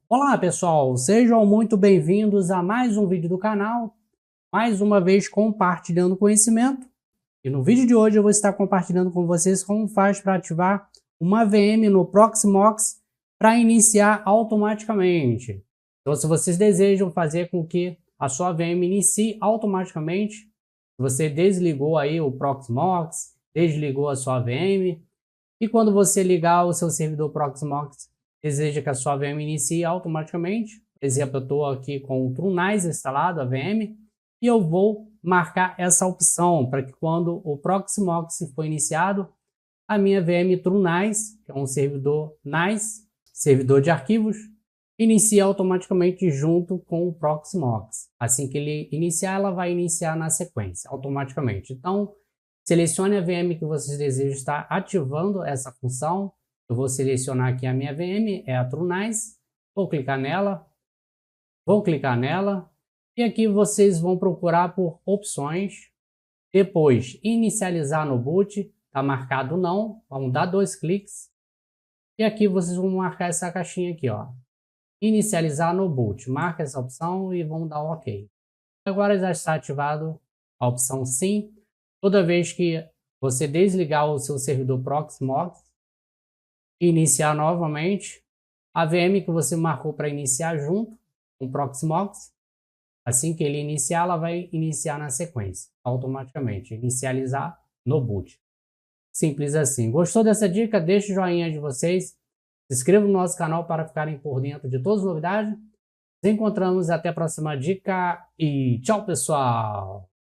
Olá pessoal, sejam muito bem-vindos a mais um vídeo do canal, mais uma vez compartilhando conhecimento. E no vídeo de hoje eu vou estar compartilhando com vocês como faz para ativar uma VM no Proxmox para iniciar automaticamente. Então se vocês desejam fazer com que a sua VM inicie automaticamente, você desligou aí o Proxmox, desligou a sua VM, e quando você ligar o seu servidor Proxmox, deseja que a sua VM inicie automaticamente. Por exemplo, eu estou aqui com o TrueNice instalado, a VM, e eu vou marcar essa opção para que quando o Proxmox for iniciado, a minha VM TrueNice, que é um servidor NICE, servidor de arquivos, inicie automaticamente junto com o Proxmox. Assim que ele iniciar, ela vai iniciar na sequência, automaticamente. Então, selecione a VM que vocês desejam estar ativando essa função. Eu vou selecionar aqui a minha VM, é a TrueNice. Vou clicar nela. E aqui vocês vão procurar por opções. Depois, inicializar no boot. Está marcado não. Vamos dar 2 cliques. E aqui vocês vão marcar essa caixinha aqui, ó. Inicializar no boot. Marca essa opção e vamos dar OK. Agora já está ativado a opção sim. Toda vez que você desligar o seu servidor Proxmox e iniciar novamente, a VM que você marcou para iniciar junto com o Proxmox, assim que ele iniciar, ela vai iniciar na sequência, automaticamente, inicializar no boot. Simples assim. Gostou dessa dica? Deixe o joinha de vocês, se inscreva no nosso canal para ficarem por dentro de todas as novidades. Nos encontramos até a próxima dica e tchau, pessoal!